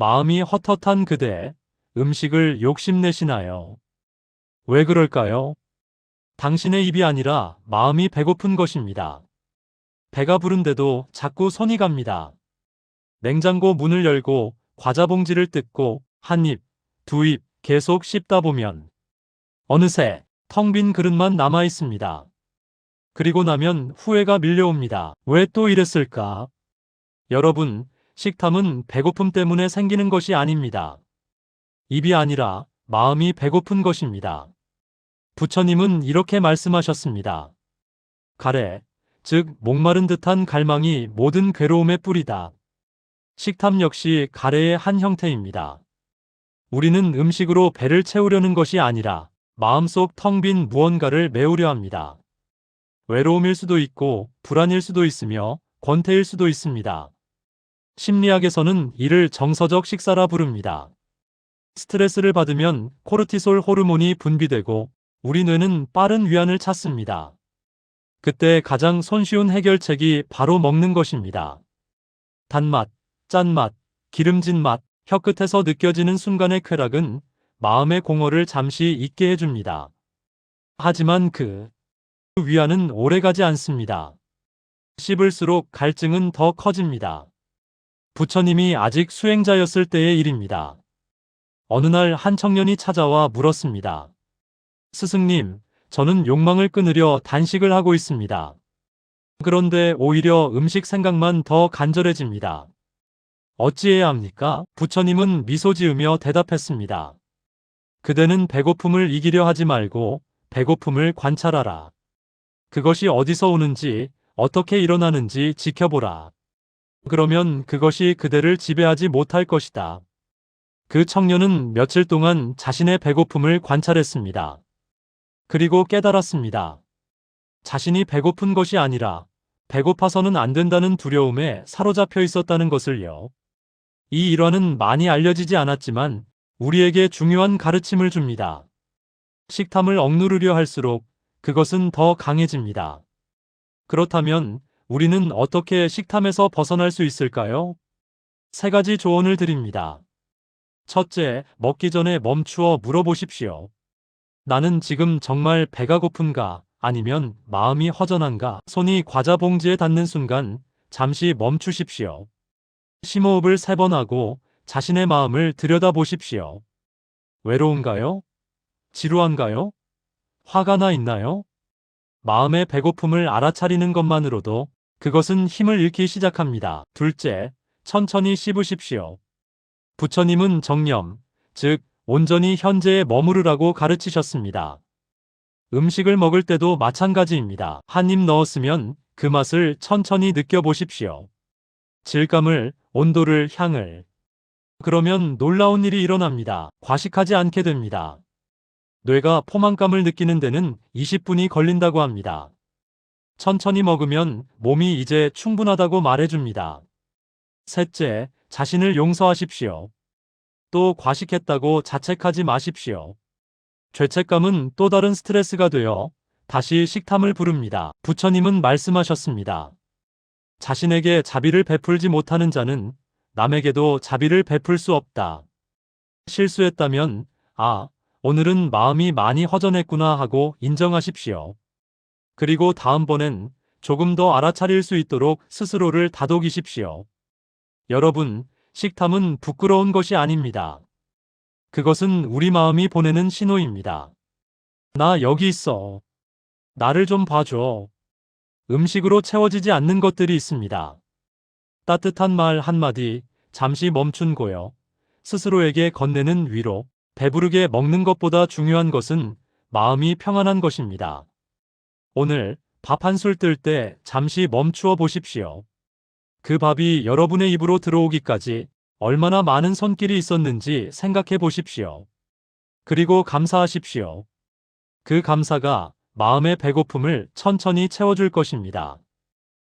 마음이 헛헛한 그대, 음식을 욕심내시나요? 왜 그럴까요? 당신의 입이 아니라 마음이 배고픈 것입니다. 배가 부른데도 자꾸 손이 갑니다. 냉장고 문을 열고 과자 봉지를 뜯고 한 입, 두 입 계속 씹다 보면 어느새 텅 빈 그릇만 남아 있습니다. 그리고 나면 후회가 밀려옵니다. 왜 또 이랬을까? 여러분, 식탐은 배고픔 때문에 생기는 것이 아닙니다. 입이 아니라 마음이 배고픈 것입니다. 부처님은 이렇게 말씀하셨습니다. 가래, 즉 목마른 듯한 갈망이 모든 괴로움의 뿌리다. 식탐 역시 가래의 한 형태입니다. 우리는 음식으로 배를 채우려는 것이 아니라 마음속 텅 빈 무언가를 메우려 합니다. 외로움일 수도 있고 불안일 수도 있으며 권태일 수도 있습니다. 심리학에서는 이를 정서적 식사라 부릅니다. 스트레스를 받으면 코르티솔 호르몬이 분비되고 우리 뇌는 빠른 위안을 찾습니다. 그때 가장 손쉬운 해결책이 바로 먹는 것입니다. 단맛, 짠맛, 기름진 맛, 혀끝에서 느껴지는 순간의 쾌락은 마음의 공허를 잠시 잊게 해줍니다. 하지만 그 위안은 오래가지 않습니다. 씹을수록 갈증은 더 커집니다. 부처님이 아직 수행자였을 때의 일입니다. 어느 날 한 청년이 찾아와 물었습니다. 스승님, 저는 욕망을 끊으려 단식을 하고 있습니다. 그런데 오히려 음식 생각만 더 간절해집니다. 어찌해야 합니까? 부처님은 미소 지으며 대답했습니다. 그대는 배고픔을 이기려 하지 말고 배고픔을 관찰하라. 그것이 어디서 오는지, 어떻게 일어나는지 지켜보라. 그러면 그것이 그대를 지배하지 못할 것이다. 그 청년은 며칠 동안 자신의 배고픔을 관찰했습니다. 그리고 깨달았습니다. 자신이 배고픈 것이 아니라 배고파서는 안 된다는 두려움에 사로잡혀 있었다는 것을요. 이 일화는 많이 알려지지 않았지만 우리에게 중요한 가르침을 줍니다. 식탐을 억누르려 할수록 그것은 더 강해집니다. 그렇다면 우리는 어떻게 식탐에서 벗어날 수 있을까요? 세 가지 조언을 드립니다. 첫째, 먹기 전에 멈추어 물어보십시오. 나는 지금 정말 배가 고픈가? 아니면 마음이 허전한가? 손이 과자 봉지에 닿는 순간 잠시 멈추십시오. 심호흡을 3번 하고 자신의 마음을 들여다보십시오. 외로운가요? 지루한가요? 화가 나 있나요? 마음의 배고픔을 알아차리는 것만으로도 그것은 힘을 잃기 시작합니다. 둘째, 천천히 씹으십시오. 부처님은 정념, 즉 온전히 현재에 머무르라고 가르치셨습니다. 음식을 먹을 때도 마찬가지입니다. 한 입 넣었으면 그 맛을 천천히 느껴보십시오. 질감을, 온도를, 향을. 그러면 놀라운 일이 일어납니다. 과식하지 않게 됩니다. 뇌가 포만감을 느끼는 데는 20분이 걸린다고 합니다. 천천히 먹으면 몸이 이제 충분하다고 말해줍니다. 셋째, 자신을 용서하십시오. 또 과식했다고 자책하지 마십시오. 죄책감은 또 다른 스트레스가 되어 다시 식탐을 부릅니다. 부처님은 말씀하셨습니다. 자신에게 자비를 베풀지 못하는 자는 남에게도 자비를 베풀 수 없다. 실수했다면, 오늘은 마음이 많이 허전했구나 하고 인정하십시오. 그리고 다음번엔 조금 더 알아차릴 수 있도록 스스로를 다독이십시오. 여러분, 식탐은 부끄러운 것이 아닙니다. 그것은 우리 마음이 보내는 신호입니다. 나 여기 있어. 나를 좀 봐줘. 음식으로 채워지지 않는 것들이 있습니다. 따뜻한 말 한마디, 잠시 멈춘 고요. 스스로에게 건네는 위로, 배부르게 먹는 것보다 중요한 것은 마음이 평안한 것입니다. 오늘 밥 한 술 뜰 때 잠시 멈추어 보십시오. 그 밥이 여러분의 입으로 들어오기까지 얼마나 많은 손길이 있었는지 생각해 보십시오. 그리고 감사하십시오. 그 감사가 마음의 배고픔을 천천히 채워줄 것입니다.